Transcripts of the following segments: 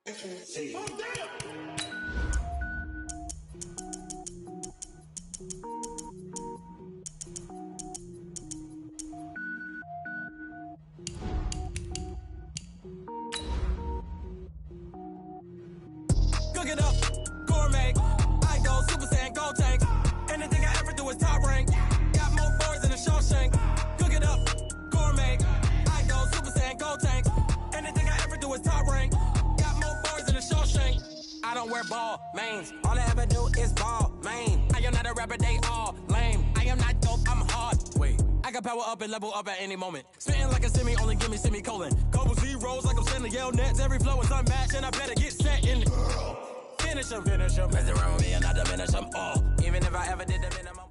Cook it up, gourmet. I go Super Saiyan, gold tank. Anything I ever do is top rank. Got more boys than a Shawshank. Cook it up, gourmet. I go Super Saiyan, gold tank. Anything I ever do is top rank. Got more boys than a Shawshank. I don't wear ball mains. All I ever do is ball main. I am not a rapper, they all lame. I am not dope, I'm hard. Wait, I can power up and level up at any moment. Spitting like a semi, only give me semicolon. Couple zeros like I'm sending yell nets. Every flow is unmatched and I better get set in. Finish them. Mess around with me and I diminish them all. Even if I ever did the minimum.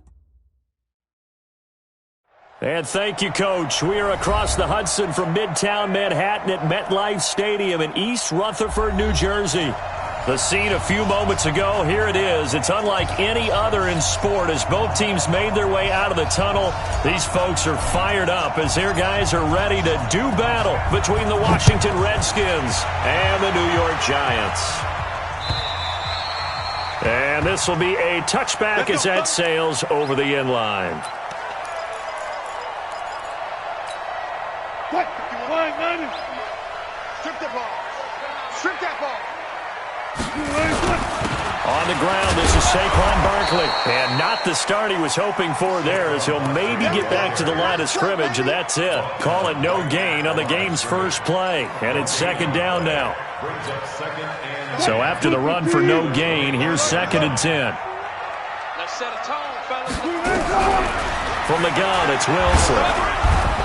And thank you, Coach. We are across the Hudson from Midtown Manhattan at MetLife Stadium in East Rutherford, New Jersey. The scene a few moments ago, here it is. It's unlike any other in sport as both teams made their way out of the tunnel. These folks are fired up as their guys are ready to do battle between the Washington Redskins and the New York Giants. And this will be a touchback as that sails over the end line. What? Strip the ball. Strip that ball. On the ground, this is Saquon Barkley. And not the start he was hoping for there as he'll maybe get back to the line of scrimmage, and that's it. Call it no gain on the game's first play. And it's second down now. So after the run for no gain, here's 2nd and 10. Let's set a tone, fellas. From the gun, it's Wilson.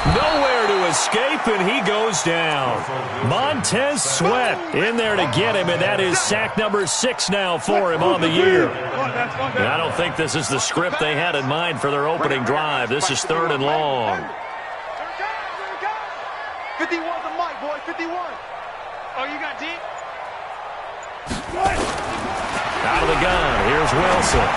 Nowhere to escape, and he goes down. Montez Sweat in there to get him, and that is sack number 6 now for him on the year. And I don't think this is the script they had in mind for their opening drive. This is 3rd and long. 51's the mic, boy. 51. Oh, you got deep? Out of the gun, here's Wilson.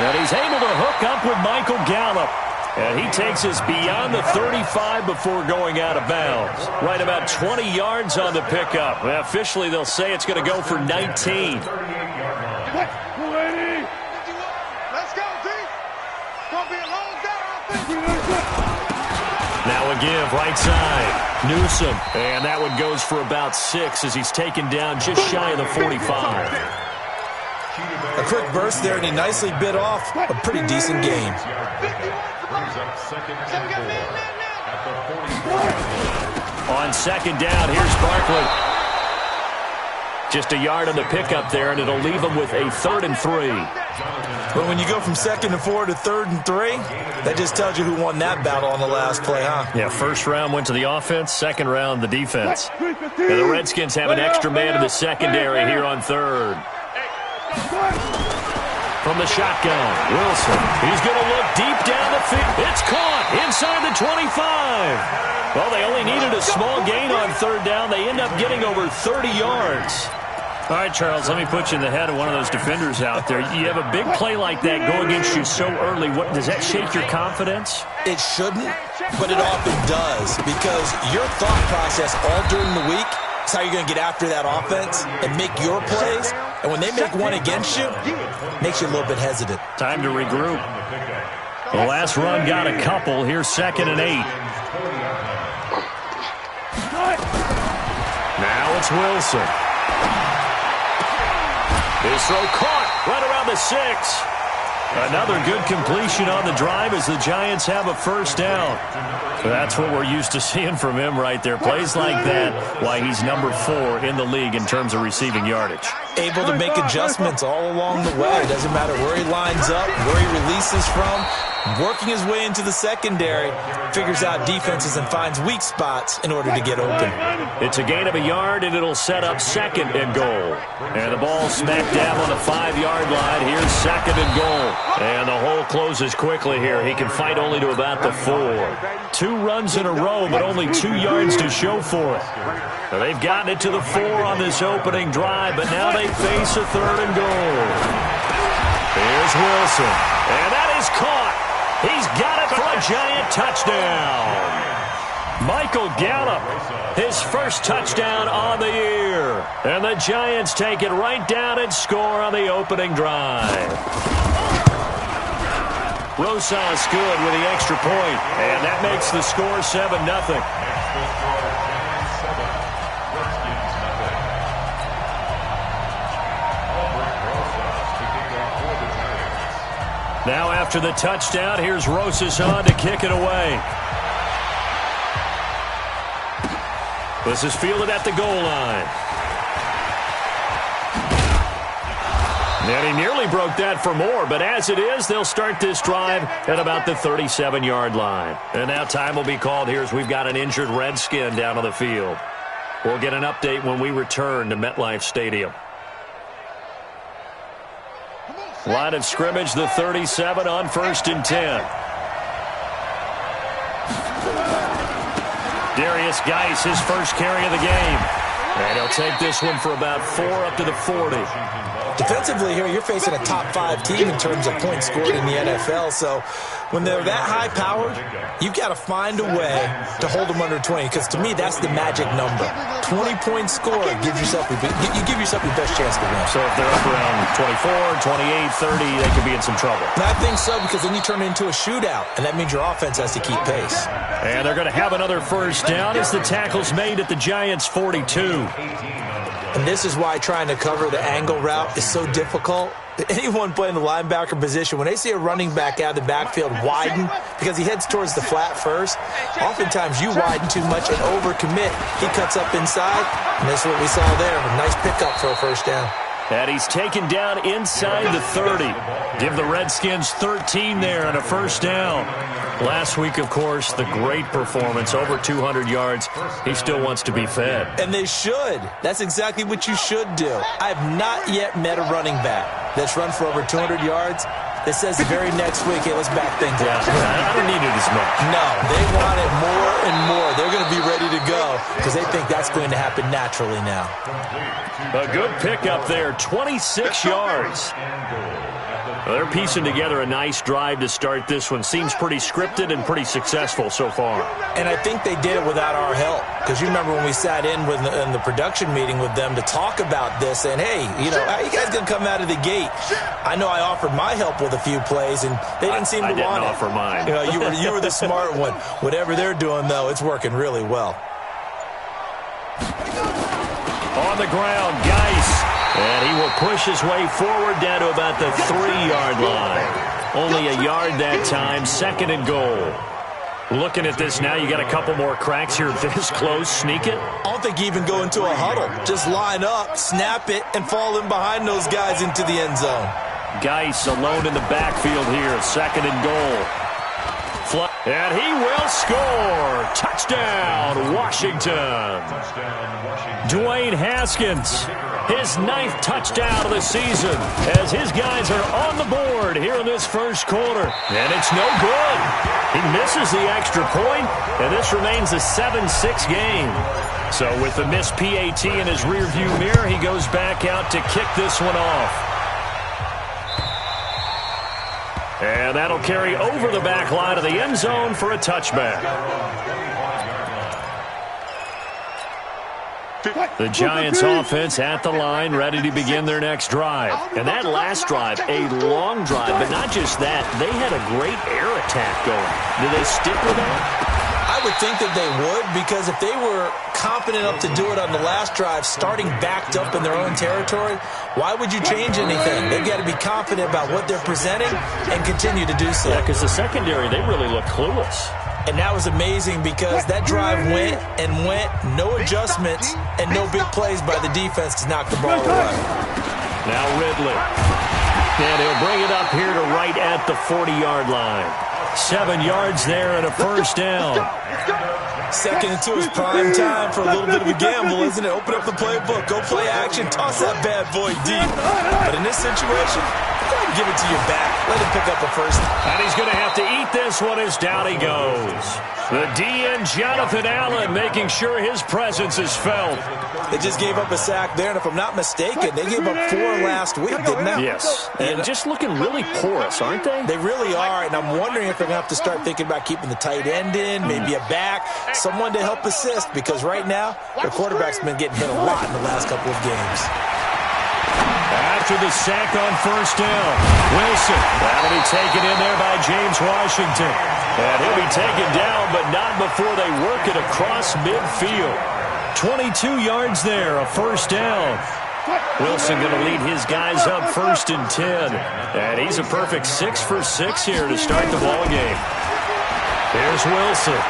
And he's able to hook up with Michael Gallup. And he takes us beyond the 35 before going out of bounds. Right about 20 yards on the pickup. Well, officially, they'll say it's going to go for 19. Let's go, D. Gonna be a long day, Now a give, right side. Newsom. And that one goes for about 6 as he's taken down just shy of the 45. A quick burst there, and he nicely bit off a pretty decent game. On second down, here's Barkley. Just a yard on the pickup there, and it'll leave him with a 3rd and 3. But when you go from 2nd and 4 to 3rd and 3, that just tells you who won that battle on the last play, huh? Yeah, first round went to the offense, second round the defense. And the Redskins have an extra man in the secondary here on 3rd. From the shotgun, Wilson. He's going to look deep down the field. It's caught inside the 25. Well, they only needed a small gain on 3rd down. They end up getting over 30 yards. All right, Charles, let me put you in the head of one of those defenders out there. You have a big play like that go against you so early. What does that shake your confidence? It shouldn't, but it often does because your thought process all during the week is how you're going to get after that offense and make your plays. And when they make one against you, it makes you a little bit hesitant. Time to regroup. The last run got a couple. Here's 2nd and 8. Now it's Wilson. His throw caught right around the 6. Another good completion on the drive as the Giants have a first down. That's what we're used to seeing from him right there. Plays like that, why he's number 4 in the league in terms of receiving yardage. Able to make adjustments all along the way. It doesn't matter where he lines up, where he releases from. Working his way into the secondary, figures out defenses and finds weak spots in order to get open. It's a gain of a yard, and it'll set up 2nd and goal. And the ball smack dab on the 5-yard line. Here's 2nd and goal. And the hole closes quickly here. He can fight only to about the 4. 2 runs in a row, but only 2 yards to show for it. Now they've gotten it to the 4 on this opening drive, but now they face a 3rd and goal. Here's Wilson. And that is caught. He's got it for a Giant touchdown. Michael Gallup, his first touchdown on the year. And the Giants take it right down and score on the opening drive. Rosas good with the extra point, and that makes the score 7-0. Now after the touchdown, here's Rosas on to kick it away. This is fielded at the goal line. And he nearly broke that for more, but as it is, they'll start this drive at about the 37-yard line. And now time will be called here as we've got an injured Redskin down on the field. We'll get an update when we return to MetLife Stadium. Line of scrimmage, the 37 on 1st and 10. Darius Geis, his first carry of the game. And he'll take this one for about 4 up to the 40. Defensively here, you're facing a top-5 team in terms of points scored in the NFL. So when they're that high-powered, you've got to find a way to hold them under 20. Because to me, that's the magic number. 20 points scored, you give yourself your best chance to win. So if they're up around 24, 28, 30, they could be in some trouble. And I think so, because then you turn it into a shootout, and that means your offense has to keep pace. And they're going to have another first down as the tackle's made at the Giants' 42. And this is why trying to cover the angle route is so difficult. Anyone playing the linebacker position, when they see a running back out of the backfield widen because he heads towards the flat first, oftentimes you widen too much and overcommit. He cuts up inside, and that's what we saw there. A nice pickup for a first down. And he's taken down inside the 30. Give the Redskins 13 there and a first down. Last week, of course, the great performance, over 200 yards. He still wants to be fed. And they should. That's exactly what you should do. I have not yet met a running back that's run for over 200 yards that says the very next week, hey, let's back things up. I don't need it as much. No, they want it more and more. They're going to be ready to go because they think that's going to happen naturally now. A good pickup there, 26 yards. They're piecing together a nice drive to start this one. Seems pretty scripted and pretty successful so far. And I think they did it without our help. Because you remember when we sat in the production meeting with them to talk about this, and hey, you know, how you guys going to come out of the gate? I know I offered my help with a few plays, and they didn't seem to want it. I didn't offer mine. You know, you were the smart one. Whatever they're doing, though, it's working really well. On the ground, Geis. And he will push his way forward down to about the 3-yard line. Only a yard that time, 2nd and goal. Looking at this now, you got a couple more cracks here this close. Sneak it? I don't think you even go into a huddle. Just line up, snap it, and fall in behind those guys into the end zone. Geis alone in the backfield here, 2nd and goal. And he will score. Touchdown, Washington. Dwayne Haskins, his 9th touchdown of the season as his guys are on the board here in this first quarter. And it's no good. He misses the extra point, and this remains a 7-6 game. So with the missed PAT in his rearview mirror, he goes back out to kick this one off. And that'll carry over the back line of the end zone for a touchback. The Giants offense at the line, ready to begin their next drive. And that last drive, a long drive, but not just that. They had a great air attack going. Do they stick with that? I would think that they would, because if they were confident enough to do it on the last drive, starting backed up in their own territory, why would you change anything? They've got to be confident about what they're presenting and continue to do so. Yeah, because the secondary, they really look clueless. And that was amazing because that drive went and went, no adjustments, and no big plays by the defense to knock the ball away. Now Ridley. And he'll bring it up here to right at the 40-yard line. 7 yards there and a first down. 2nd and 2 is prime time for a little bit of a gamble, isn't it? Open up the playbook, go play action, toss that bad boy deep. But in this situation, Go ahead and give it to your back. Let him pick up a first. And he's going to have to eat this one as down he goes. The DN, Jonathan Allen, making sure his presence is felt. They just gave up a sack there, and if I'm not mistaken, they gave up 4 last week, didn't they? Yes, and just looking really porous, aren't they? They really are, and I'm wondering if they're going to have to start thinking about keeping the tight end in, maybe a back, someone to help assist, because right now, their quarterback's been getting hit a lot in the last couple of games. After the sack on first down, Wilson. That'll be taken in there by James Washington. And he'll be taken down, but not before they work it across midfield. 22 yards there, a first down. Wilson going to lead his guys up 1st and 10. And he's a perfect 6 for 6 here to start the ball game. Here's Wilson.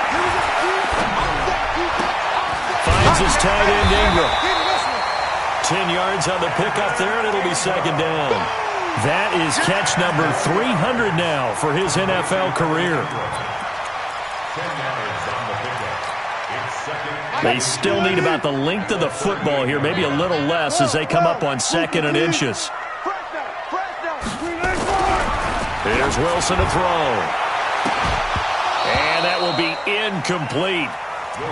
Finds his tight end Ingram. 10 yards on the pickup there, and it'll be 2nd down. That is catch number 300 now for his NFL career. They still need about the length of the football here, maybe a little less as they come up on 2nd and inches. Here's Wilson to throw. And that will be incomplete.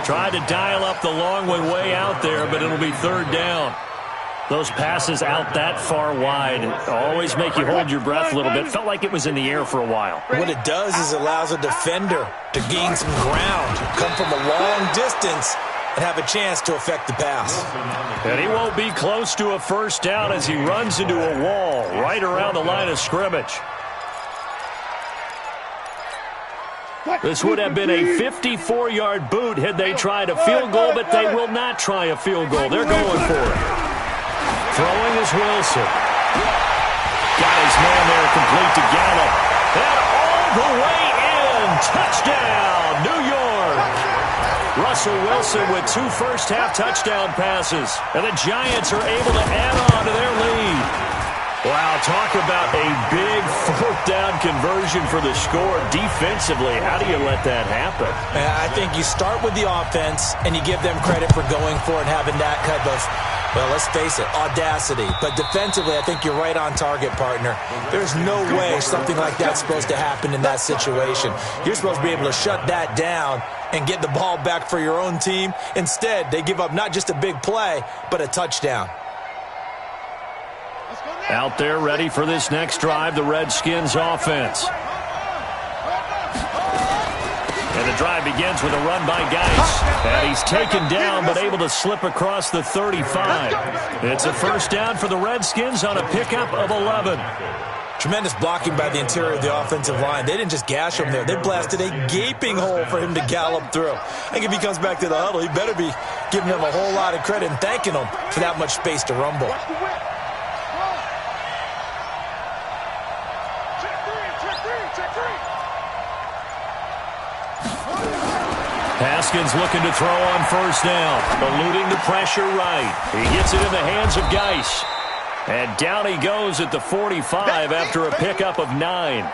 Tried to dial up the long one way out there, but it'll be 3rd down. Those passes out that far wide always make you hold your breath a little bit. Felt like it was in the air for a while. What it does is it allows a defender to gain some ground, come from a long distance, and have a chance to affect the pass. And he won't be close to a first down as he runs into a wall right around the line of scrimmage. This would have been a 54-yard boot had they tried a field goal, but they will not try a field goal. They're going for it. Throwing is Wilson. Got his man there complete to Gallup. And all the way in. Touchdown, New York. Russell Wilson with 2 first-half touchdown passes. And the Giants are able to add on to their lead. Wow, talk about a big 4th down conversion for the score. Defensively, how do you let that happen? I think you start with the offense, and you give them credit for going for it and having that kind of, well, let's face it, audacity. But defensively, I think you're right on target, partner. There's no way something like that's supposed to happen in that situation. You're supposed to be able to shut that down and get the ball back for your own team. Instead, they give up not just a big play, but a touchdown. Out there ready for this next drive, the Redskins offense. And the drive begins with a run by Geis. And he's taken down but able to slip across the 35. It's a first down for the Redskins on a pickup of 11. Tremendous blocking by the interior of the offensive line. They didn't just gash him there. They blasted a gaping hole for him to gallop through. I think if he comes back to the huddle, he better be giving them a whole lot of credit and thanking them for that much space to rumble. Haskins looking to throw on first down. Eluding the pressure right. He gets it in the hands of Geis. And down he goes at the 45 after a pickup of 9.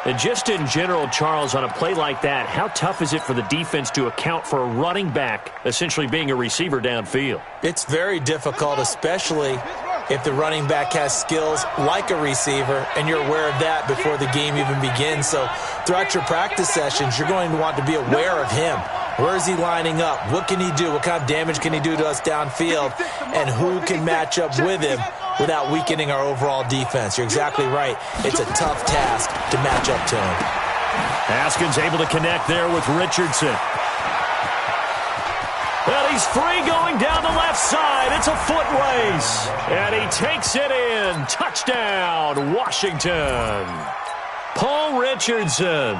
And just in general, Charles, on a play like that, how tough is it for the defense to account for a running back essentially being a receiver downfield? It's very difficult, especially if the running back has skills like a receiver, and you're aware of that before the game even begins. So throughout your practice sessions, you're going to want to be aware of him. Where is he lining up? What can he do? What kind of damage can he do to us downfield? And who can match up with him without weakening our overall defense? You're exactly right. It's a tough task to match up to him. Haskins able to connect there with Richardson. Well, he's free going down the left side. It's a foot race. And he takes it in. Touchdown, Washington. Paul Richardson.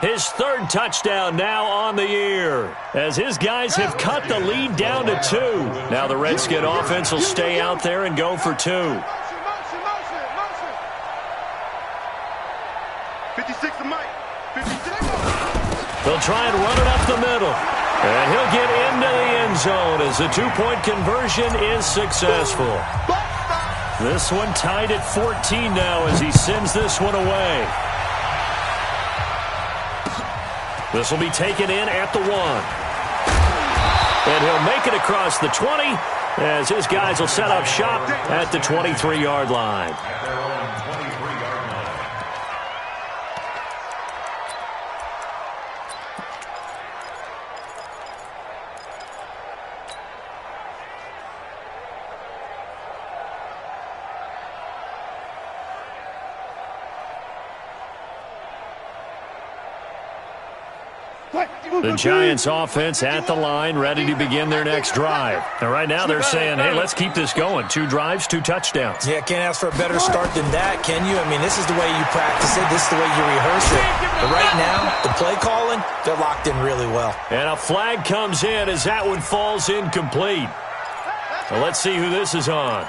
His 3rd touchdown now on the year, as his guys have cut the lead down to 2. Now the Redskin offense will stay out there and go for 2. 56 to Mike. 56. They'll try and run it up the middle. And he'll get into the end zone as the 2-point conversion is successful. This one tied at 14 now as he sends this one away. This will be taken in at the 1. And he'll make it across the 20 as his guys will set up shop at the 23-yard line. The Giants offense at the line, ready to begin their next drive. And right now they're saying, hey, let's keep this going. 2 drives, 2 touchdowns. Yeah, can't ask for a better start than that, can you? I mean, this is the way you practice it. This is the way you rehearse it. But right now, the play calling, they're locked in really well. And a flag comes in as that one falls incomplete. So let's see who this is on.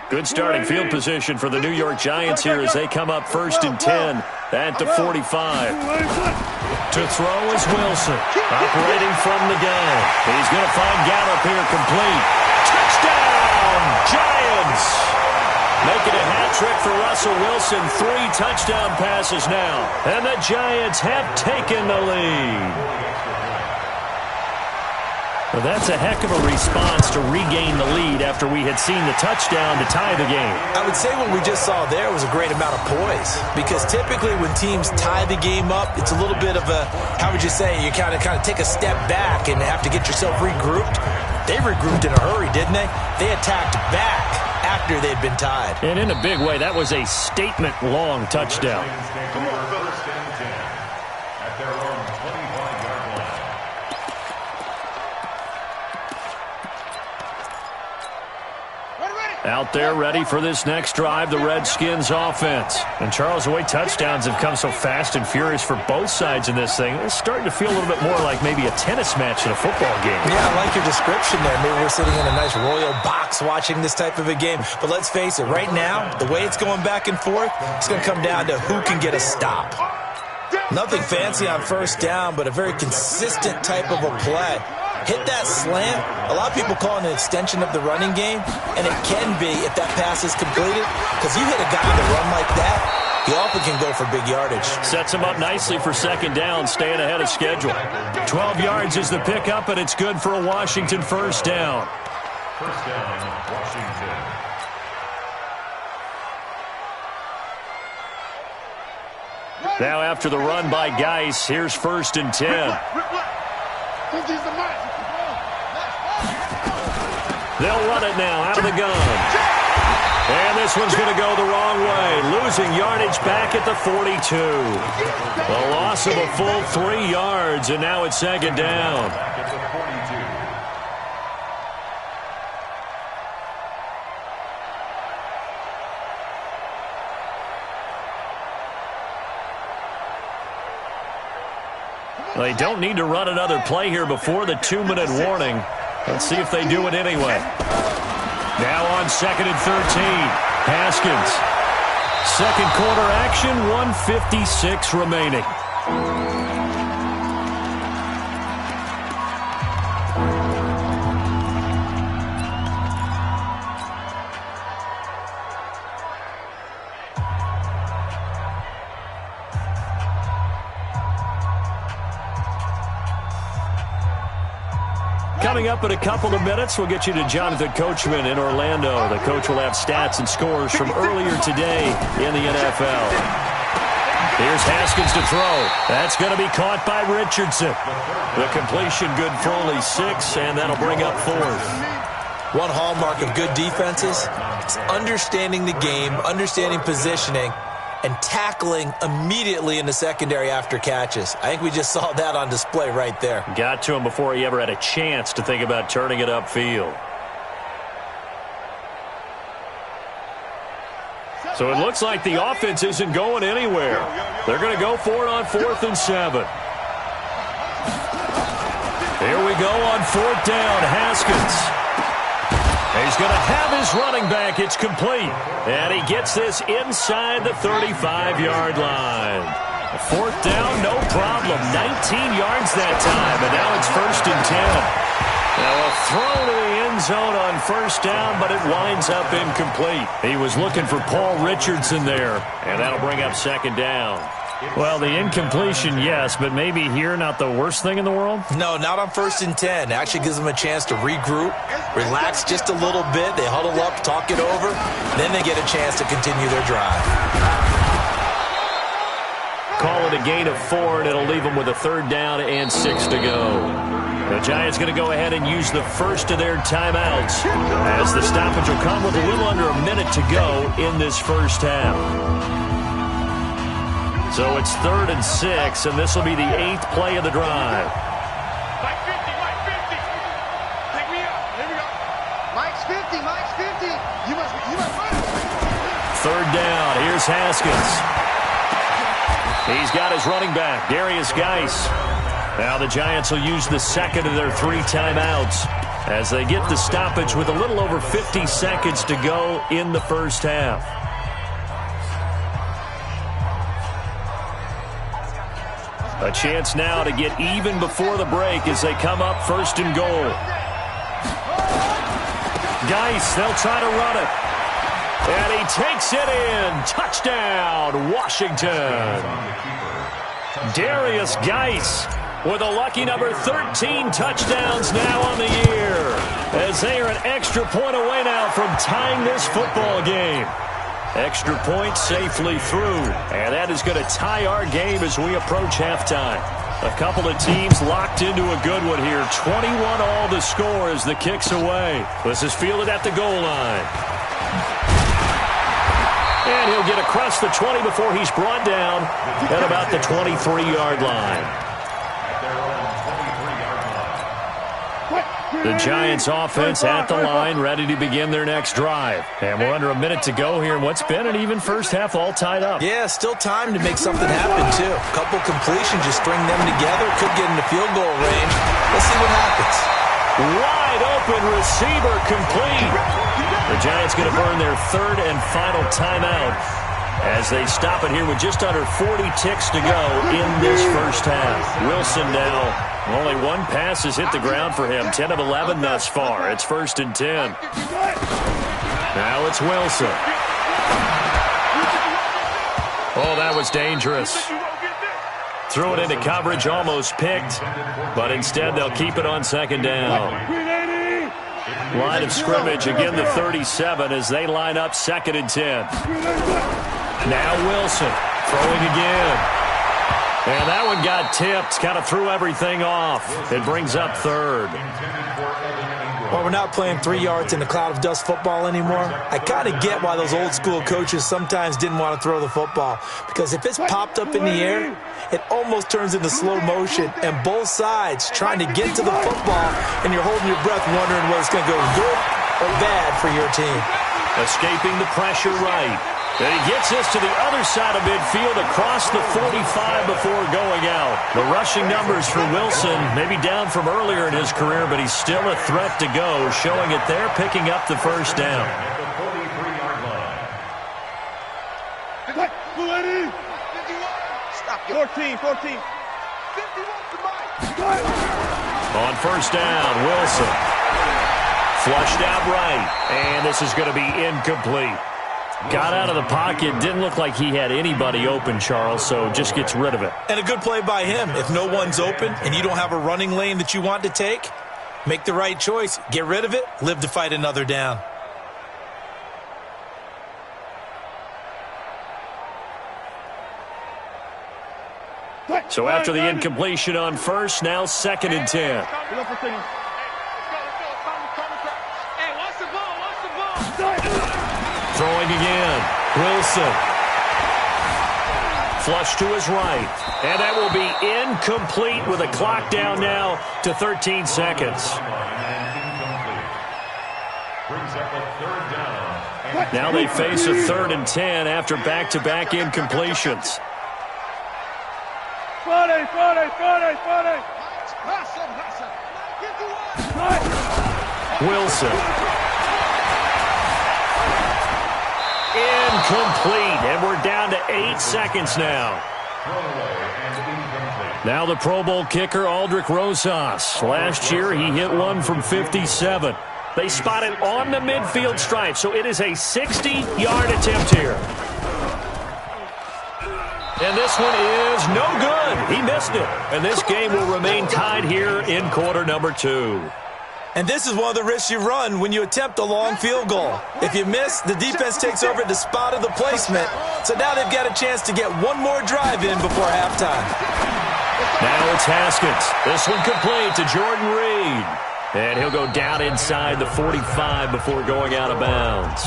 Good starting field position for the New York Giants here as they come up 1st and 10 at the 45. To throw is Wilson, operating from the gun. He's going to find Gallup here complete. Touchdown, Giants! Making a hat trick for Russell Wilson. 3 touchdown passes now. And the Giants have taken the lead. Well, that's a heck of a response to regain the lead after we had seen the touchdown to tie the game. I would say what we just saw there was a great amount of poise, because typically when teams tie the game up, it's a little bit of a, how would you say, you kind of take a step back and have to get yourself regrouped. They regrouped in a hurry, didn't they? They attacked back after they'd been tied. And in a big way, that was a statement-long touchdown. Out there ready for this next drive, the Redskins offense. And Charles, the way touchdowns have come so fast and furious for both sides in this thing, it's starting to feel a little bit more like maybe a tennis match in a football game. Yeah, I like your description there. Maybe we're sitting in a nice royal box watching this type of a game. But let's face it, right now, the way it's going back and forth, it's going to come down to who can get a stop. Nothing fancy on 1st down, but a very consistent type of a play. Hit that slant. A lot of people call it an extension of the running game, and it can be if that pass is completed, because you hit a guy on the run like that, he often can go for big yardage. Sets him up nicely for 2nd down, staying ahead of schedule. 12 yards is the pickup, and it's good for a Washington 1st down. 1st down, Washington. Now after the run by Geis, here's 1st and 10. They'll run it now out of the gun. And this one's going to go the wrong way. Losing yardage back at the 42. A loss of a full 3 yards, and now it's 2nd down. They don't need to run another play here before the 2-minute warning. Let's see if they do it anyway. Now on 2nd and 13. Haskins. 2nd quarter action, 1:56 remaining. Coming up in a couple of minutes, we'll get you to Jonathan Coachman in Orlando. The coach will have stats and scores from earlier today in the NFL. Here's Haskins to throw. That's going to be caught by Richardson. The completion good for only 6, and that'll bring up 4th. One hallmark of good defenses is understanding the game, understanding positioning, and tackling immediately in the secondary after catches. I think we just saw that on display right there. Got to him before he ever had a chance to think about turning it upfield. So it looks like the offense isn't going anywhere. They're going to go for it on 4th and 7. Here we go on 4th down. Haskins. He's going to have his running back. It's complete. And he gets this inside the 35-yard line. 4th down, no problem. 19 yards that time, and now it's 1st and 10. Now a throw to the end zone on 1st down, but it winds up incomplete. He was looking for Paul Richardson there, and that'll bring up 2nd down. Well, the incompletion, yes, but maybe here not the worst thing in the world? No, not on 1st and 10. Actually gives them a chance to regroup, relax just a little bit. They huddle up, talk it over. Then they get a chance to continue their drive. Call it a gain of 4, and it'll leave them with a 3rd down and 6 to go. The Giants going to go ahead and use the first of their timeouts as the stoppage will come with a little under a minute to go in this 1st half. So it's 3rd and 6, and this will be the 8th play of the drive. Mike 50, Mike 50. Take me out. Here we go. Mike's 50, Mike's 50. You must run. 3rd down. Here's Haskins. He's got his running back, Darius Geis. Now the Giants will use the second of their 3 timeouts as they get the stoppage with a little over 50 seconds to go in the first half. A chance now to get even before the break as they come up 1st and goal. Geis, they'll try to run it. And he takes it in. Touchdown, Washington. Darius Geis with a lucky number 13 touchdowns now on the year, as they are an extra point away now from tying this football game. Extra point safely through, and that is going to tie our game as we approach halftime. A couple of teams locked into a good one here. 21 all the score as the kick's away. This is fielded at the goal line. And he'll get across the 20 before he's brought down at about the 23-yard line. The Giants offense at the line, ready to begin their next drive. And we're under a minute to go here in what's been an even first half, all tied up. Yeah, still time to make something happen, too. A couple completions, just string them together. Could get into field goal range. Let's see what happens. Wide open receiver complete. The Giants going to burn their 3rd and final timeout as they stop it here with just under 40 ticks to go in this first half. Wilson now, only one pass has hit the ground for him. 10 of 11 thus far. It's 1st and 10. Now it's Wilson. Oh, that was dangerous. Threw it into coverage, almost picked, but instead they'll keep it on 2nd down. Line of scrimmage, again the 37 as they line up 2nd and 10. Now Wilson throwing again. And that one got tipped, kind of threw everything off. It brings up 3rd. Well, we're not playing 3 yards in a cloud of dust football anymore. I kind of get why those old school coaches sometimes didn't want to throw the football. Because if it's popped up in the air, it almost turns into slow motion. And both sides trying to get to the football, and you're holding your breath wondering whether it's going to go good or bad for your team. Escaping the pressure right. And he gets this to the other side of midfield across the 45 before going out. The rushing numbers for Wilson maybe down from earlier in his career, but he's still a threat to go, showing it there, picking up the 1st down. 14. On 1st down, Wilson. Flushed out right, and this is going to be incomplete. Got out of the pocket, didn't look like he had anybody open, Charles, so just gets rid of it. And a good play by him. If no one's open and you don't have a running lane that you want to take, make the right choice. Get rid of it, live to fight another down. So after the incompletion on 1st, now 2nd and 10. Throwing again. Wilson. Flush to his right. And that will be incomplete with a clock down now to 13 seconds. Now they face a 3rd and 10 after back-to-back incompletions. Wilson. Incomplete, and we're down to 8 seconds now. Now the Pro Bowl kicker, Aldrick Rosas. Last year, he hit one from 57. They spot it on the midfield stripe, so it is a 60-yard attempt here. And this one is no good. He missed it. And this game will remain tied here in quarter number 2. And this is one of the risks you run when you attempt a long field goal. If you miss, the defense takes over at the spot of the placement. So now they've got a chance to get one more drive in before halftime. Now it's Haskins. This one complete to Jordan Reed. And he'll go down inside the 45 before going out of bounds.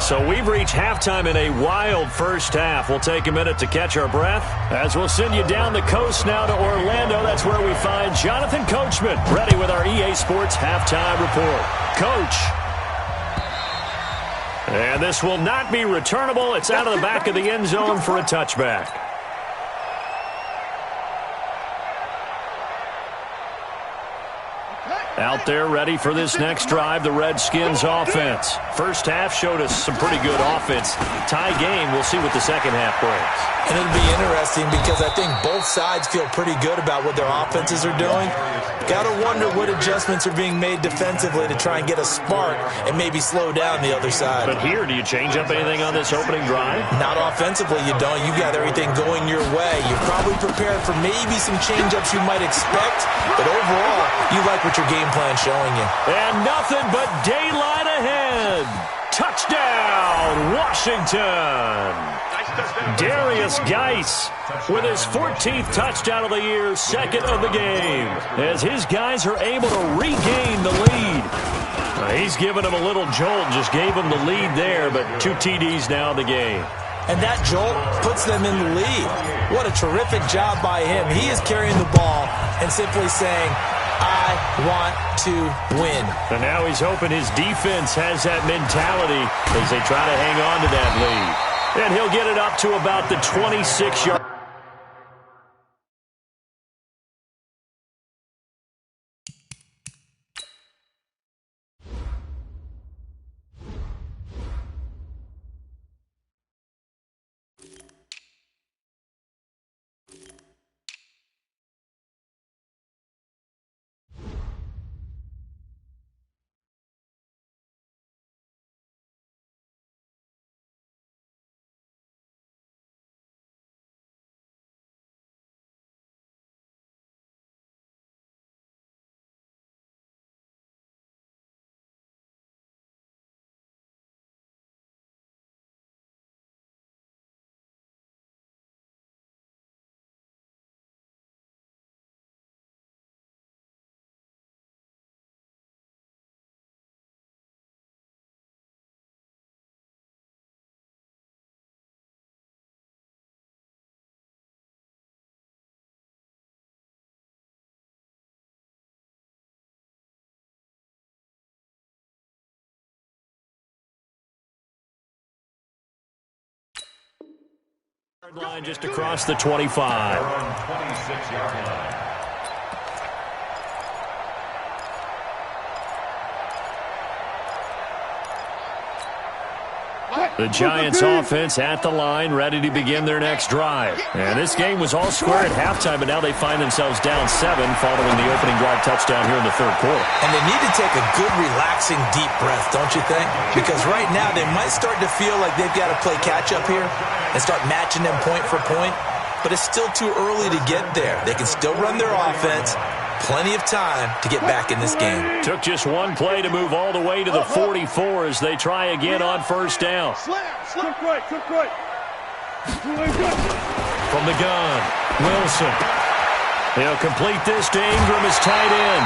So we've reached halftime in a wild first half. We'll take a minute to catch our breath as we'll send you down the coast now to Orlando. That's where we find Jonathan Coachman, ready with our EA Sports halftime report. Coach. And this will not be returnable. It's out of the back of the end zone for a touchback. Out there ready for this next drive, the Redskins offense. First half showed us some pretty good offense. Tie game, we'll see what the second half brings. And it'll be interesting because I think both sides feel pretty good about what their offenses are doing. Got to wonder what adjustments are being made defensively to try and get a spark and maybe slow down the other side. But here, do you change up anything on this opening drive? Not offensively, you don't. You got everything going your way. You're probably prepared for maybe some change-ups you might expect, but overall, you like what your game plan's showing you. And nothing but daylight ahead. Touchdown, Washington. Darius Geis with his 14th touchdown of the year, second of the game, as his guys are able to regain the lead. He's given them a little jolt, just gave them the lead there, but 2 TDs now in the game. And that jolt puts them in the lead. What a terrific job by him. He is carrying the ball and simply saying, I want to win. And now he's hoping his defense has that mentality as they try to hang on to that lead. And he'll get it up to about the 26-yard. Line just across the 25. 26-yard line. The Giants offense at the line, ready to begin their next drive. And this game was all square at halftime, but now they find themselves down 7 following the opening drive touchdown here in the third quarter. And they need to take a good, relaxing, deep breath, don't you think? Because right now they might start to feel like they've got to play catch-up here and start matching them point for point. But it's still too early to get there. They can still run their offense. Plenty of time to get back in this game. Took just one play to move all the way to the 44 as they try again on first down. Took right. From the gun, Wilson. He'll complete this to Ingram as tight end.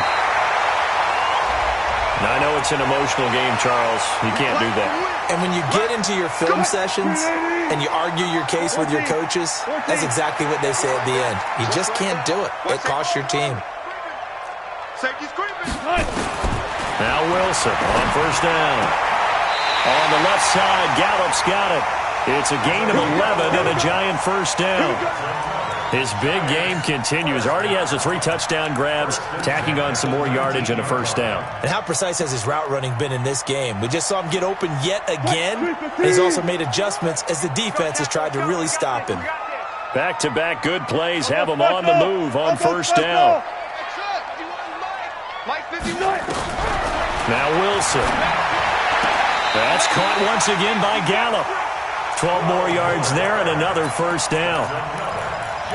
Now, I know it's an emotional game, Charles. You can't do that. And when you get into your film sessions and you argue your case with your coaches, that's exactly what they say at the end. You just can't do it. It costs your team. Now Wilson on first down. On the left side, Gallup's got it. It's a gain of 11 and a Giant first down. His big game continues. Already has the 3 touchdown grabs, tacking on some more yardage and a first down. And how precise has his route running been in this game? We just saw him get open yet again. And he's also made adjustments as the defense has tried to really stop him. Back-to-back good plays have him on the move on first down. Now Wilson. That's caught once again by Gallup. 12 more yards there and another first down.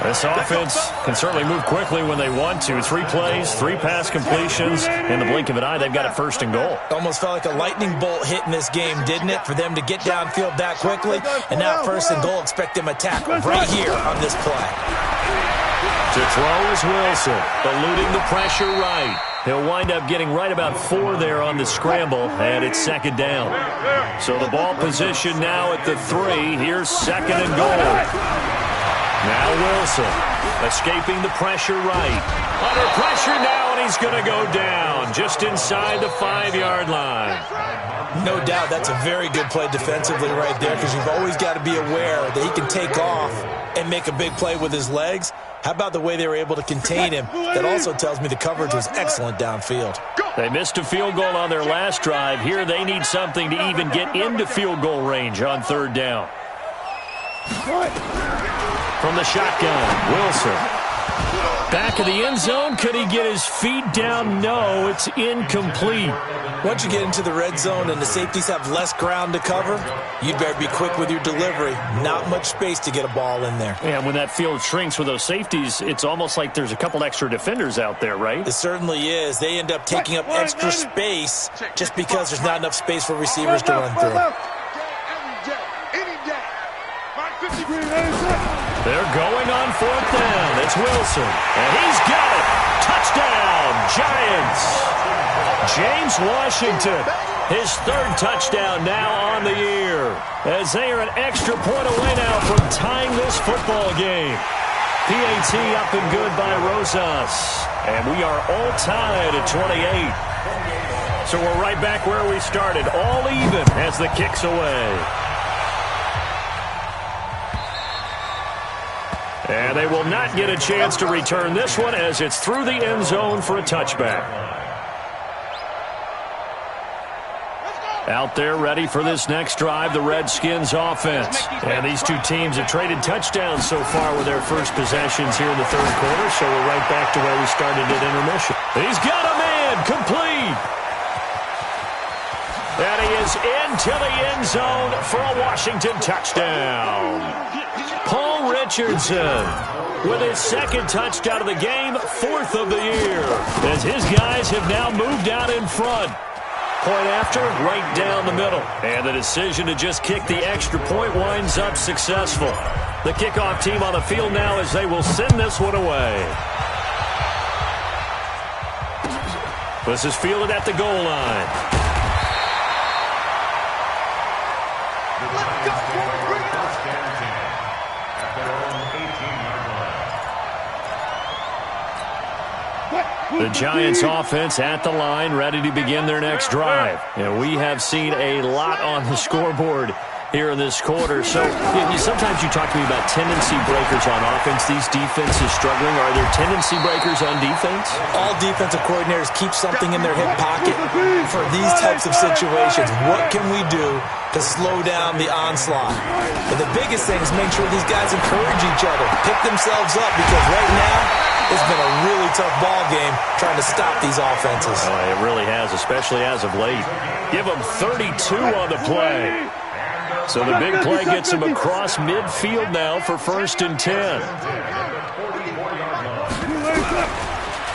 This offense can certainly move quickly when they want to. 3 plays, 3 pass completions. In the blink of an eye, they've got it first and goal. Almost felt like a lightning bolt hit in this game, didn't it? For them to get downfield that quickly. And now first and goal, expect them to attack right here on this play. To throw is Wilson, eluding the pressure right. He'll wind up getting right about 4 there on the scramble, and it's second down. So the ball position now at the 3. Here's second and goal. Now Wilson, escaping the pressure right. Under pressure now, and he's going to go down just inside the 5-yard line. No doubt that's a very good play defensively right there, because you've always got to be aware that he can take off and make a big play with his legs. How about the way they were able to contain him? That also tells me the coverage was excellent downfield. They missed a field goal on their last drive. Here they need something to even get into field goal range on third down. From the shotgun, Wilson. Back of the end zone. Could he get his feet down? No, it's incomplete. Once you get into the red zone and the safeties have less ground to cover, you'd better be quick with your delivery. Not much space to get a ball in there. And when that field shrinks with those safeties, it's almost like there's a couple extra defenders out there, right? It certainly is. They end up taking up extra space just because there's not enough space for receivers to run through. They're going on fourth down. It's Wilson. And he's got it. Touchdown, Giants. James Washington, his 3rd touchdown now on the year, as they are an extra point away now from tying this football game. PAT up and good by Rosas. And we are all tied at 28. So we're right back where we started, all even as the kick's away. And they will not get a chance to return this one as it's through the end zone for a touchback. Out there ready for this next drive, the Redskins offense. And these two teams have traded touchdowns so far with their first possessions here in the third quarter, so we're right back to where we started at intermission. He's got a man, complete. And he is into the end zone for a Washington touchdown. Paul Richardson with his 2nd touchdown of the game, 4th of the year, as his guys have now moved out in front. Point after, right down the middle. And the decision to just kick the extra point winds up successful. The kickoff team on the field now as they will send this one away. This is fielded at the goal line. The Giants offense at the line, ready to begin their next drive. And we have seen a lot on the scoreboard here in this quarter. So sometimes you talk to me about tendency breakers on offense. These defenses struggling. Are there tendency breakers on defense? All defensive coordinators keep something in their hip pocket for these types of situations. What can we do to slow down the onslaught? But the biggest thing is make sure these guys encourage each other, pick themselves up, because right now it's been a really tough ball game trying to stop these offenses. Oh, it really has, especially as of late. Give them 32 on the play. So the big play gets him across midfield now for 1st and 10.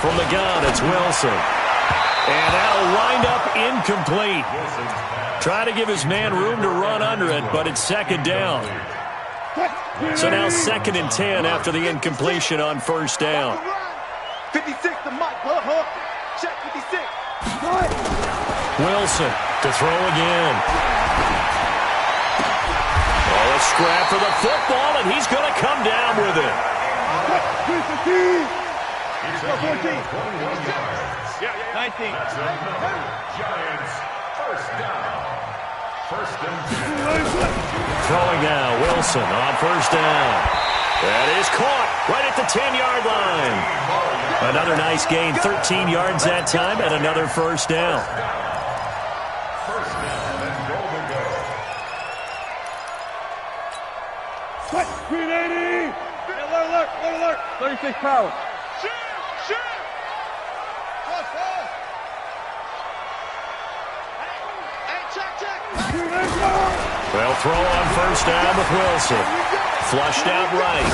From the gun, it's Wilson. And that'll wind up incomplete. Try to give his man room to run under it, but it's 2nd down. So now 2nd and 10 after the incompletion on 1st down. 56 to Mike, check 56. Wilson to throw again. Oh, a scrap for the football, and he's going to come down with it. 19. Giants, 1st down. 1st and 10. Throwing now, Wilson on 1st down. That is caught right at the 10-yard line. Another nice gain, 13 yards that time, and another 1st down. 1st down and goal to go. 380. Alert. 36 power. Shoot. Well, throw on 1st down with Wilson. Flushed out right.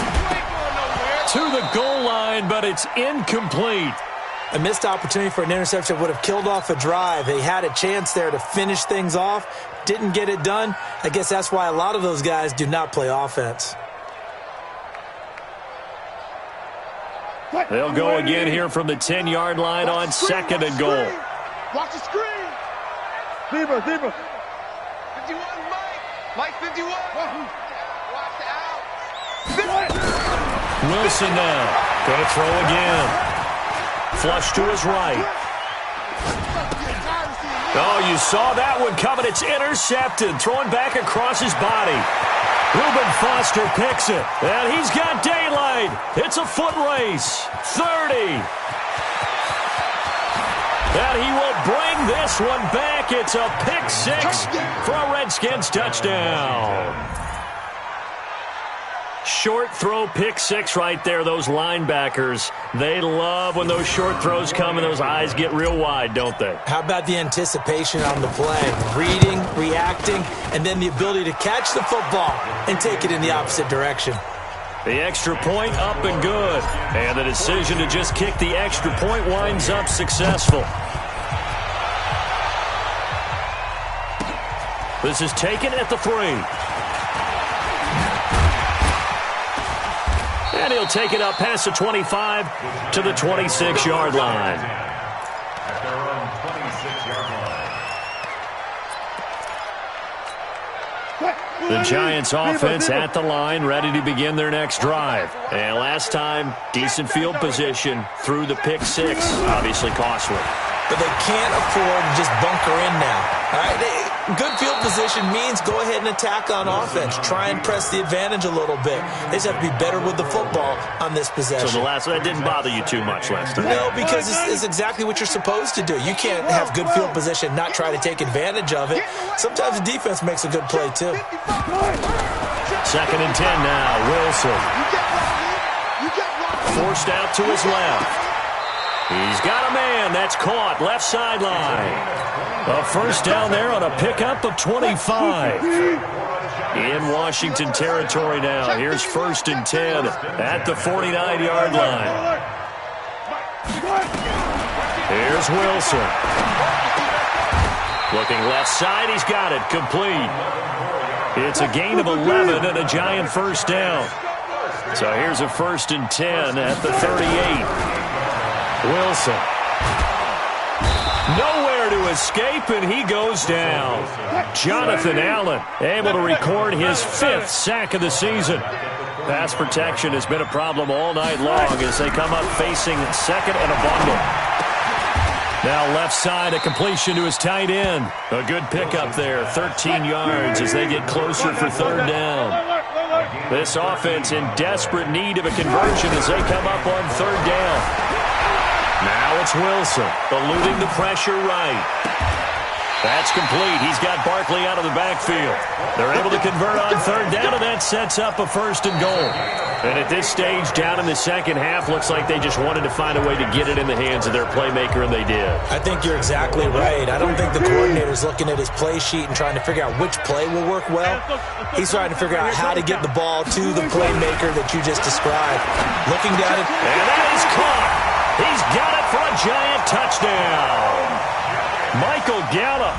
To the goal line, but it's incomplete. A missed opportunity for an interception would have killed off a drive. They had a chance there to finish things off. Didn't get it done. I guess that's why a lot of those guys do not play offense. They'll go again here from the 10-yard line on second and goal. Watch the screen. Deeper. 51, Mike. Mike 51. Watch the out. Wilson now. Going to throw again. Flush to his right. Oh, you saw that one coming. It's intercepted. Throwing back across his body. Reuben Foster picks it. And he's got daylight. It's a foot race. 30. And he will bring this one back. It's a pick six for a Redskins touchdown. Short throw pick six right there. Those linebackers, they love when those short throws come and those eyes get real wide, don't they? How about the anticipation on the play? Reading, reacting, and then the ability to catch the football and take it in the opposite direction. The extra point up and good. And the decision to just kick the extra point winds up successful. This is taken at the 3. And he'll take it up past the 25 to the 26-yard line. At their own 26-yard line. The Giants offense at the line, ready to begin their next drive. And last time, decent field position through the pick six, obviously costly. But they can't afford to just bunker in now. All right, good field position means go ahead and attack on offense. Try and press the advantage a little bit. They just have to be better with the football on this possession. So that didn't bother you too much last time? No, because it's exactly what you're supposed to do. You can't have good field position, not try to take advantage of it. Sometimes the defense makes a good play, too. 2nd and 10 now. Wilson. Forced out to his left. He's got a man. That's caught. Left sideline. A first down there on a pickup of 25. In Washington territory now. Here's 1st and 10 at the 49-yard line. Here's Wilson. Looking left side. He's got it. Complete. It's a gain of 11 and a Giant first down. So here's a 1st and 10 at the 38. Wilson. Nowhere to escape, and he goes down. Jonathan Allen able to record his 5th sack of the season. Pass protection has been a problem all night long as they come up facing second and a bundle. Now left side, a completion to his tight end. A good pickup there, 13 yards as they get closer for 3rd down. This offense in desperate need of a conversion as they come up on 3rd down. Now it's Wilson, eluding the pressure right. That's complete. He's got Barkley out of the backfield. They're able to convert on 3rd down, and that sets up a 1st and goal. And at this stage, down in the second half, looks like they just wanted to find a way to get it in the hands of their playmaker, and they did. I think you're exactly right. I don't think the coordinator's looking at his play sheet and trying to figure out which play will work well. He's trying to figure out how to get the ball to the playmaker that you just described. Looking down at... And that is caught. He's got it for a Giant touchdown. Michael Gallup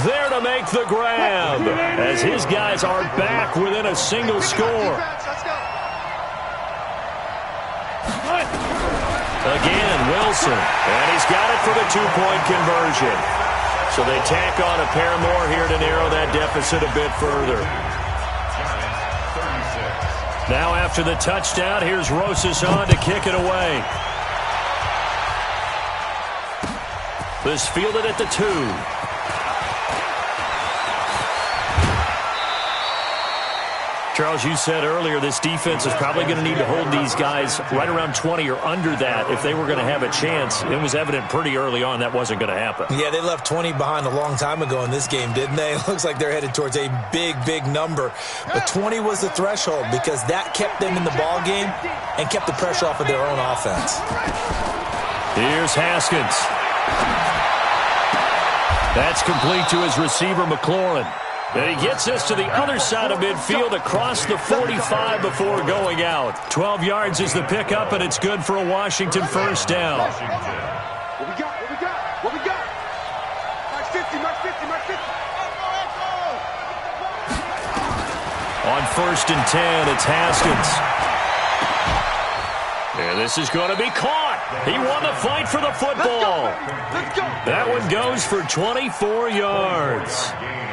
there to make the grab as his guys are back within a single score. Again, Wilson, and he's got it for the 2-point conversion. So they tack on a pair more here to narrow that deficit a bit further. Now after the touchdown, here's Rosas on to kick it away. This fielded at the 2. Charles, you said earlier this defense is probably going to need to hold these guys right around 20 or under that if they were going to have a chance. It was evident pretty early on that wasn't going to happen. Yeah, they left 20 behind a long time ago in this game, didn't they? It looks like they're headed towards a big, big number. But 20 was the threshold because that kept them in the ball game and kept the pressure off of their own offense. Here's Haskins. That's complete to his receiver, McLaurin. And he gets this to the other side of midfield across the 45 before going out. 12 yards is the pickup, and it's good for a Washington first down. What we got? What we got? What we got? Mark 50, Mark 50, Mark 50. On 1st and 10, it's Haskins. And this is going to be caught. He won the fight for the football. Let's go. That one goes for 24 yards.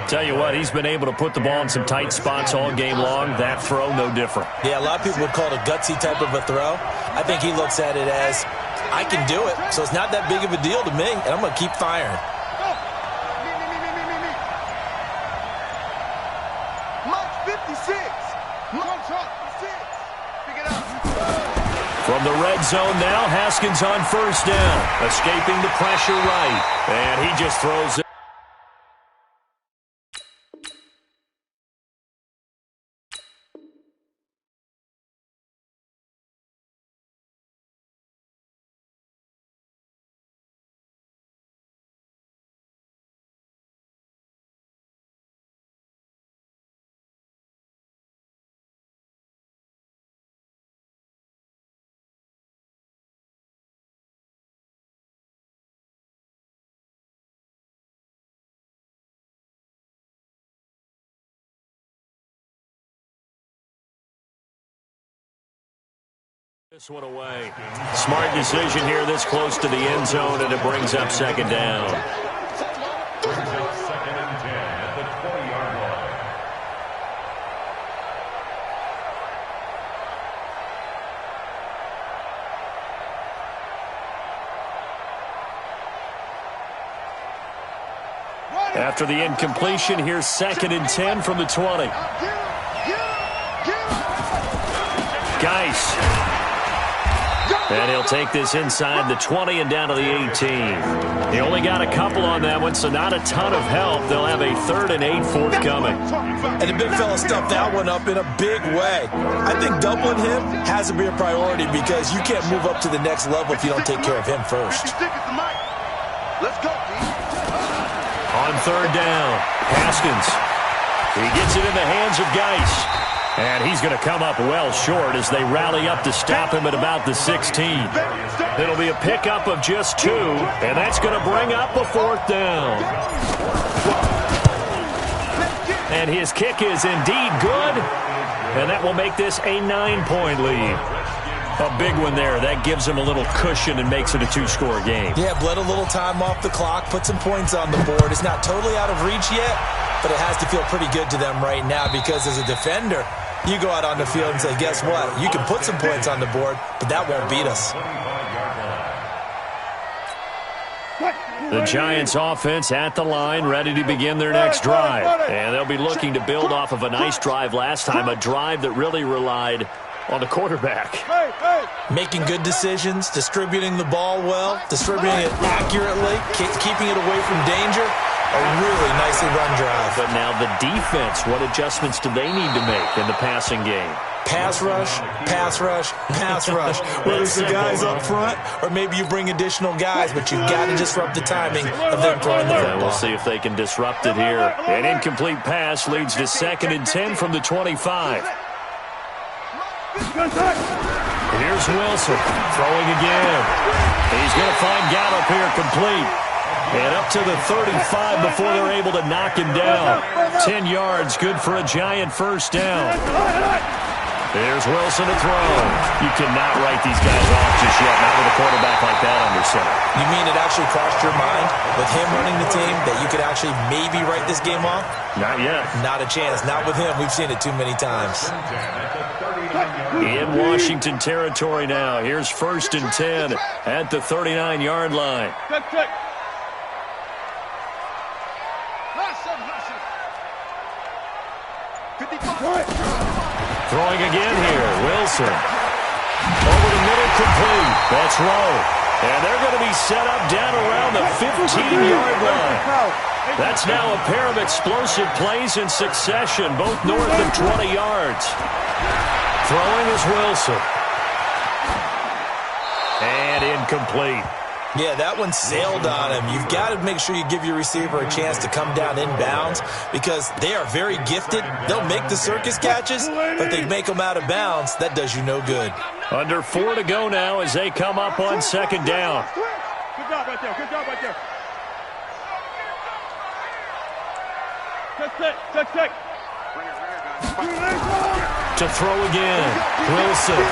Tell you what, he's been able to put the ball in some tight spots all game long. That throw, no different. Yeah, a lot of people would call it a gutsy type of a throw. I think he looks at it as, I can do it, so it's not that big of a deal to me, and I'm going to keep firing. March 56. March 56. Pick it up. From the red zone now, Haskins on first down. Escaping the pressure right. And he just throws it. This one away. Smart decision here this close to the end zone, and it brings up second down. Brings up 2nd and 10 at the 20-yard line. After the incompletion, here's 2nd and 10 from the 20. Geis. And he'll take this inside the 20 and down to the 18. He only got a couple on that one, so not a ton of help. They'll have a 3rd and 8 forthcoming. And the big fella stepped that one up in a big way. I think doubling him has to be a priority because you can't move up to the next level if you don't take care of him first. Let's go, D. On 3rd down, Haskins. He gets it in the hands of Geis. And he's going to come up well short as they rally up to stop him at about the 16. It'll be a pickup of just 2, and that's going to bring up a 4th down. And his kick is indeed good, and that will make this a 9-point lead. A big one there. That gives him a little cushion and makes it a 2-score game. Yeah, bled a little time off the clock, put some points on the board. It's not totally out of reach yet, but it has to feel pretty good to them right now because as a defender, you go out on the field and say, guess what? You can put some points on the board, but that won't beat us. The Giants offense at the line, ready to begin their next drive. And they'll be looking to build off of a nice drive last time, a drive that really relied on the quarterback. Making good decisions, distributing the ball well, distributing it accurately, keeping it away from danger. A really nicely run drive. But now the defense, what adjustments do they need to make in the passing game? Pass rush, pass rush, pass rush. Whether it's the guys up front or maybe you bring additional guys, but you've got to disrupt the timing of them throwing the football. We'll see if they can disrupt it here. An incomplete pass leads to 2nd and 10 from the 25. Here's Wilson throwing again. He's going to find Gallup here complete. And up to the 35 before they're able to knock him down. 10 yards, good for a Giant first down. There's Wilson to throw. You cannot write these guys off just yet, not with a quarterback like that under center. You mean it actually crossed your mind with him running the team that you could actually maybe write this game off? Not yet. Not a chance. Not with him. We've seen it too many times. In Washington territory now. Here's 1st and 10 at the 39-yard line. Throwing again here, Wilson. Over the middle, complete. That's Rowe. And they're going to be set up down around the 15-yard line. That's now a pair of explosive plays in succession, both north of 20 yards. Throwing is Wilson. And incomplete. Yeah, that one sailed on him. You've got to make sure you give your receiver a chance to come down inbounds because they are very gifted. They'll make the circus catches, but they make them out of bounds. That does you no good. Under 4 to go now as they come up on 2nd down. Good job right there. Good job right there. Check. To throw again, Wilson.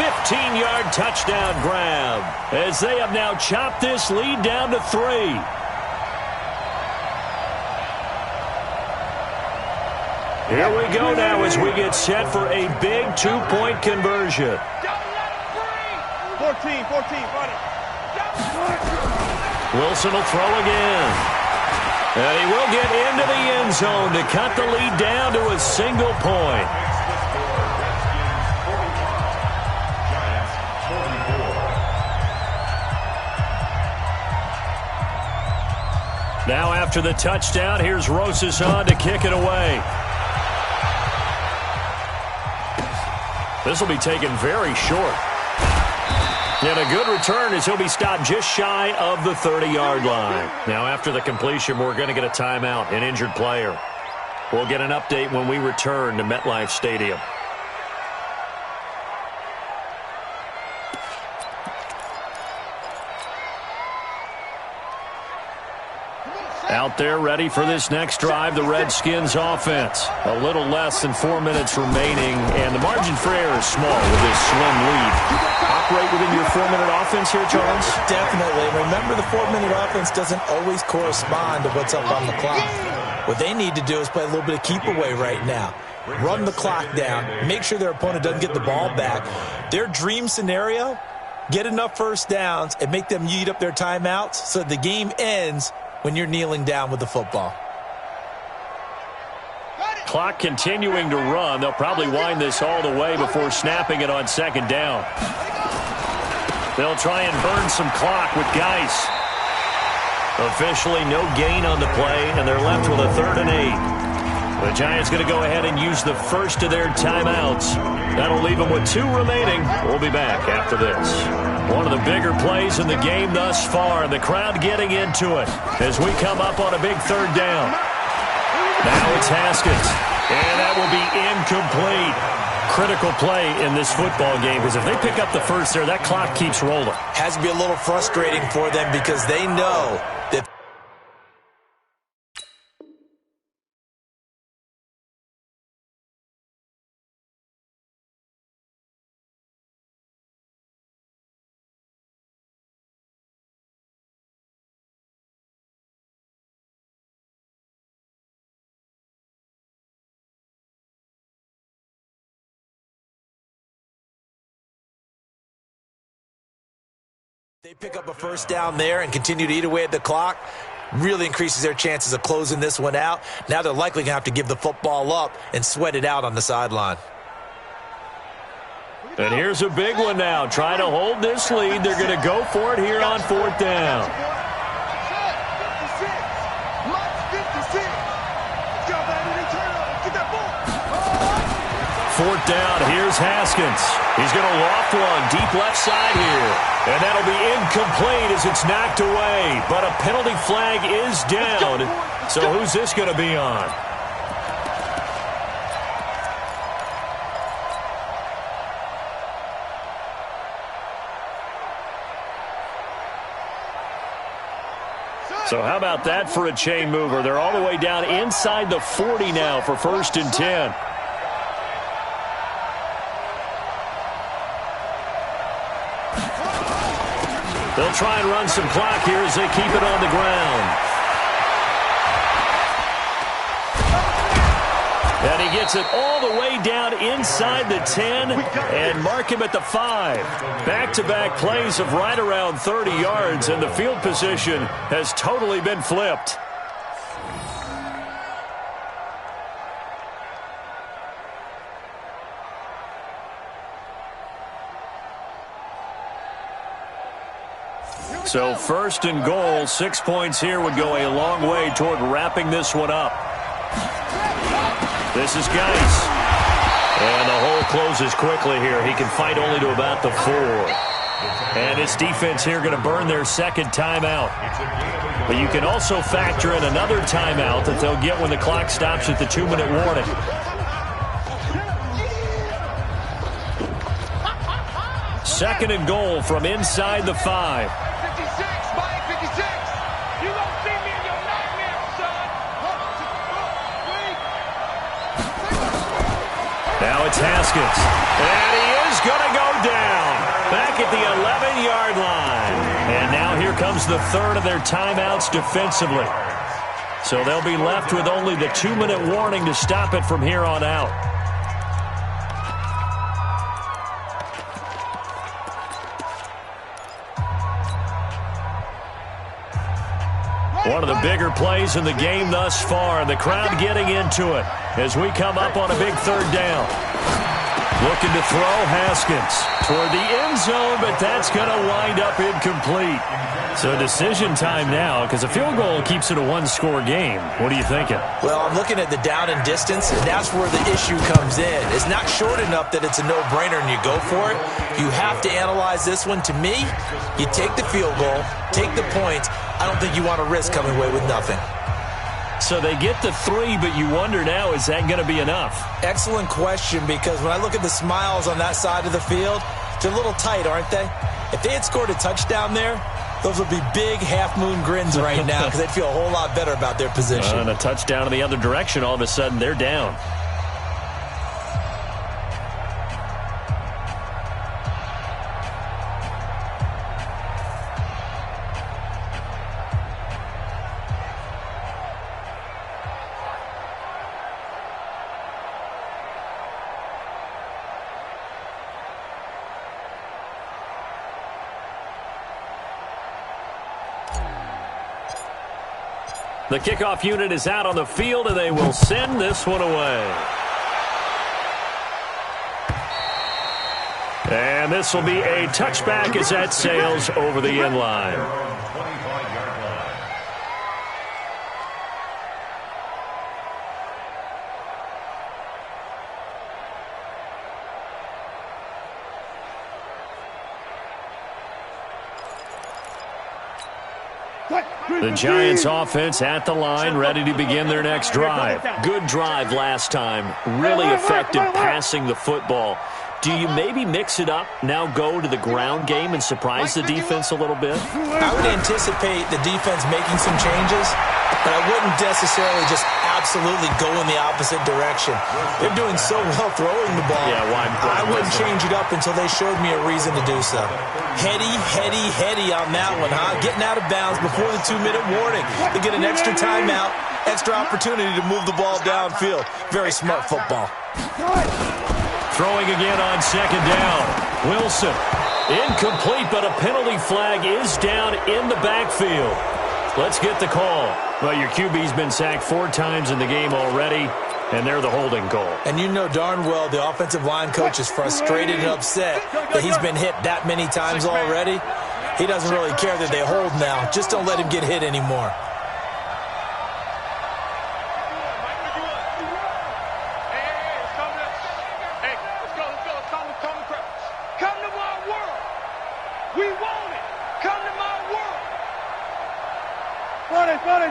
15-yard touchdown grab as they have now chopped this lead down to 3. Here we go now as we get set for a big 2-point conversion. 14, run it. Wilson will throw again. And he will get into the end zone to cut the lead down to a single point. Now after the touchdown, here's Rosas on to kick it away. This will be taken very short. And a good return as he'll be stopped just shy of the 30-yard line. Now after the completion, we're going to get a timeout, an injured player. We'll get an update when we return to MetLife Stadium. Out there ready for this next drive, the Redskins offense. A little less than 4 minutes remaining, and the margin for error is small with this slim lead. Operate within your 4-minute offense here, Charles? Definitely. Remember, the 4-minute offense doesn't always correspond to what's up on the clock. What they need to do is play a little bit of keep away right now. Run the clock down. Make sure their opponent doesn't get the ball back. Their dream scenario, get enough first downs and make them eat up their timeouts so the game ends when you're kneeling down with the football. Clock continuing to run. They'll probably wind this all the way before snapping it on second down. They'll try and burn some clock with Geis. Officially no gain on the play, and they're left with a 3rd and 8. The Giants going to go ahead and use the first of their timeouts. That'll leave them with 2 remaining. We'll be back after this. One of the bigger plays in the game thus far, and the crowd getting into it as we come up on a big 3rd down. Now it's Haskins, and that will be incomplete. Critical play in this football game, because if they pick up the first there, that clock keeps rolling. Has to be a little frustrating for them because they know that. They pick up a first down there and continue to eat away at the clock. Really increases their chances of closing this one out. Now they're likely going to have to give the football up and sweat it out on the sideline. And here's a big one now. Trying to hold this lead. They're going to go for it here on 4th down. 4th down, here's Haskins. He's going to loft one deep left side here. And that'll be incomplete as it's knocked away. But a penalty flag is down. So who's this going to be on? So how about that for a chain mover? They're all the way down inside the 40 now for 1st and 10. They'll try and run some clock here as they keep it on the ground. And he gets it all the way down inside the 10 and mark him at the 5. Back-to-back plays of right around 30 yards, and the field position has totally been flipped. So 1st and goal, 6 points here would go a long way toward wrapping this one up. This is Geis. And the hole closes quickly here. He can fight only to about the 4. And his defense here going to burn their 2nd timeout. But you can also factor in another timeout that they'll get when the clock stops at the 2-minute warning. Second and goal from inside the 5. Now it's Haskins. And he is going to go down back at the 11-yard line. And now here comes the third of their timeouts defensively. So they'll be left with only the 2-minute warning to stop it from here on out. One of the bigger plays in the game thus far, and the crowd getting into it as we come up on a big third down. Looking to throw Haskins toward the end zone, but that's going to wind up incomplete. So decision time now, because a field goal keeps it a one-score game. What are you thinking? Well, I'm looking at the down and distance, and that's where the issue comes in. It's not short enough that it's a no-brainer and you go for it. You have to analyze this one. To me, you take the field goal, take the points. I don't think you want to risk coming away with nothing. So they get the 3, but you wonder now, is that going to be enough? Excellent question, because when I look at the smiles on that side of the field, they're a little tight, aren't they? If they had scored a touchdown there, those would be big half-moon grins right now because they'd feel a whole lot better about their position. And a touchdown in the other direction, all of a sudden they're down. The kickoff unit is out on the field, and they will send this one away. And this will be a touchback as that sails over the end line. The Giants offense at the line, ready to begin their next drive. Good drive last time. Really effective passing the football. Do you maybe mix it up, now go to the ground game and surprise the defense a little bit? I would anticipate the defense making some changes, but I wouldn't necessarily just absolutely go in the opposite direction. They're doing so well throwing the ball. Yeah, I wouldn't change it up until they showed me a reason to do so. Heady on that one, huh? Getting out of bounds before the 2-minute warning. They get an extra timeout, extra opportunity to move the ball downfield. Very smart football. Throwing again on second down. Wilson. Incomplete, but a penalty flag is down in the backfield. Let's get the call. Well, your QB's been sacked 4 times in the game already, and they're the holding goal. And you know darn well the offensive line coach is frustrated and upset that he's been hit that many times already. He doesn't really care that they hold now. Just don't let him get hit anymore.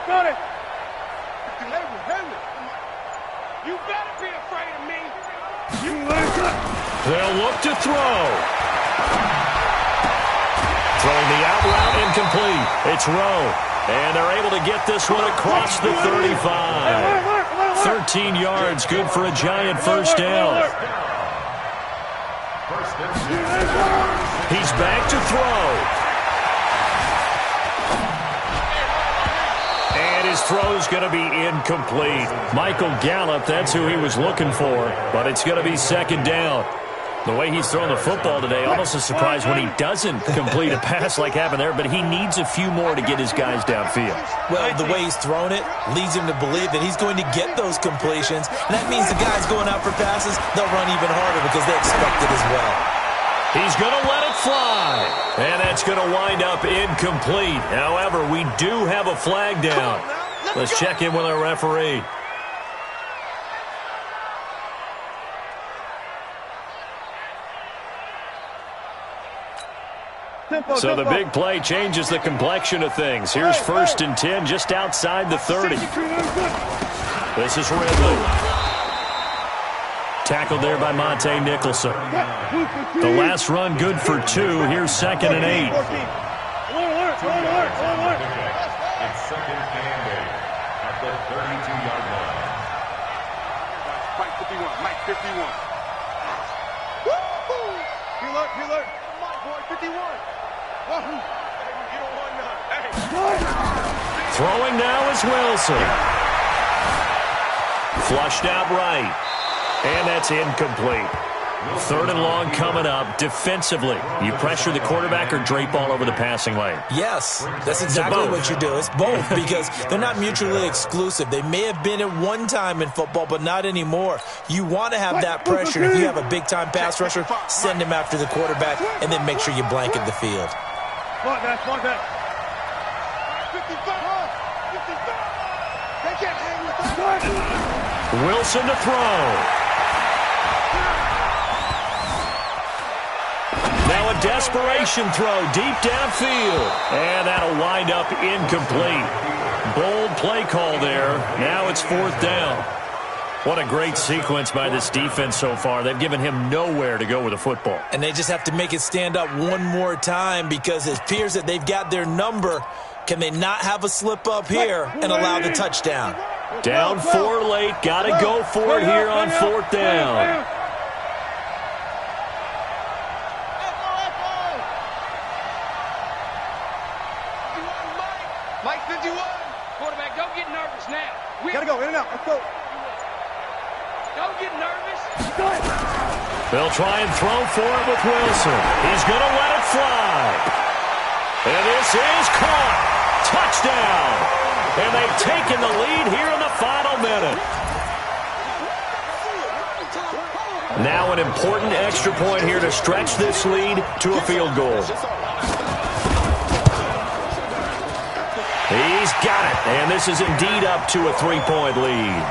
Got it. You better be afraid of me. They'll look to throw. Throwing the out route incomplete. It's Rowe. And they're able to get this one across the 35. 13 yards, good for a Giant first down. He's back to throw. His throw's going to be incomplete. Michael Gallup, that's who he was looking for, but it's going to be second down. The way he's thrown the football today, almost a surprise when he doesn't complete a pass like happened there, but he needs a few more to get his guys downfield. Well, the way he's thrown it leads him to believe that he's going to get those completions, and that means the guys going out for passes, they'll run even harder because they expect it as well. He's going to let it fly, and that's going to wind up incomplete. However, we do have a flag down. Let's check in with our referee. So the big play changes the complexion of things. Here's 1st and 10 just outside the 30. This is Ridley. Tackled there by Monte Nicholson. The last run good for 2. Here's 2nd and 8. It's 2nd and 8 at the 32-yard line. Mike 51. You learn. Come on, boy. 51. Wahoo. You don't want none. Hey. Throwing now is Wilson. Flushed out right. And that's incomplete. 3rd and long coming up. Defensively, you pressure the quarterback or drape all over the passing lane? Yes, that's exactly what you do. It's both because they're not mutually exclusive. They may have been at one time in football, but not anymore. You want to have that pressure. If you have a big-time pass rusher, send him after the quarterback, and then make sure you blanket the field. Come on, back. 55. 55. They can't hang with that. Wilson to throw. Now a desperation throw deep downfield. And that'll wind up incomplete. Bold play call there. Now it's 4th down. What a great sequence by this defense so far. They've given him nowhere to go with the football. And they just have to make it stand up one more time because it appears that they've got their number. Can they not have a slip up here and allow the touchdown? Down 4 late. Got to go for it here on 4th down. Mike 51. Quarterback, don't get nervous now. Gotta go, in and out. Let's go. Don't get nervous. They'll try and throw for it with Wilson. He's going to let it fly. And this is caught. Touchdown. And they've taken the lead here in the final minute. Now an important extra point here to stretch this lead to a field goal. He's got it, and this is indeed up to a 3-point lead.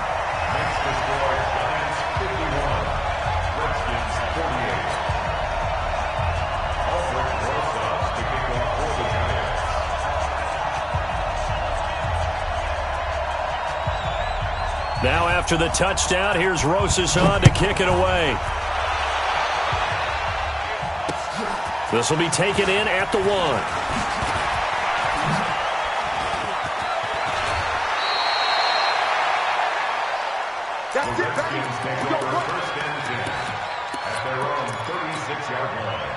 Now after the touchdown, here's Rosas on to kick it away. This will be taken in at the 1. That's it, baby. Taking over 1st and 10 at their own 36-yard line.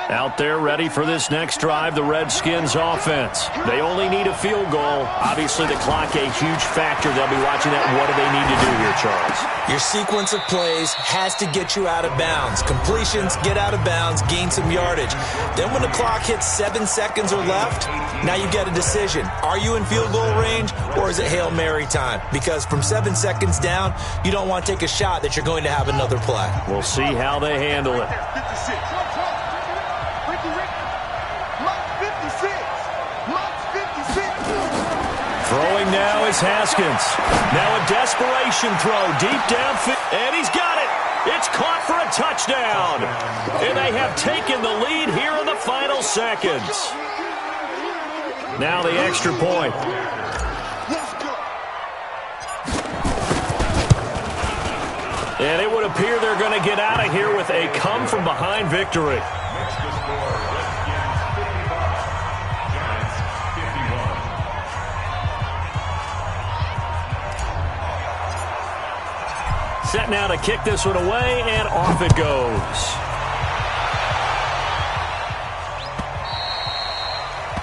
Out there ready for this next drive, the Redskins offense. They only need a field goal. Obviously, the clock a huge factor. They'll be watching that. What do they need to do here, Charles? Your sequence of plays has to get you out of bounds. Completions, get out of bounds, gain some yardage. Then when the clock hits 7 seconds or left, now you get a decision. Are you in field goal range or is it Hail Mary time? Because from 7 seconds down, you don't want to take a shot that you're going to have another play. We'll see how they handle it. 56. Throwing now is Haskins. Now a desperation throw deep downfield. And he's got it. It's caught for a touchdown. And they have taken the lead here in the final seconds. Now the extra point. And it would appear they're going to get out of here with a come-from-behind victory. Set now to kick this one away, and off it goes.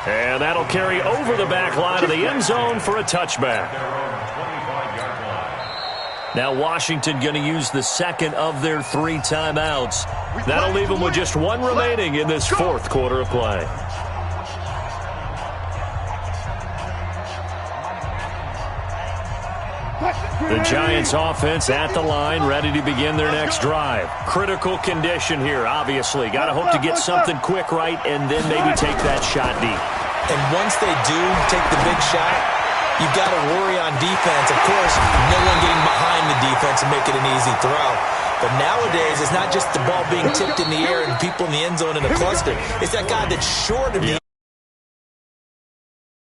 And that'll carry over the back line of the end zone for a touchback. Now Washington going to use the second of their 3 timeouts. That'll leave them with just 1 remaining in this 4th quarter of play. The Giants offense at the line, ready to begin their next drive. Critical condition here, obviously. Got to hope to get something quick right and then maybe take that shot deep. And once they do take the big shot, you've got to worry on defense. Of course, no one getting behind the defense and make it an easy throw. But nowadays, it's not just the ball being tipped in the air and people in the end zone in a cluster. It's that guy that's short of the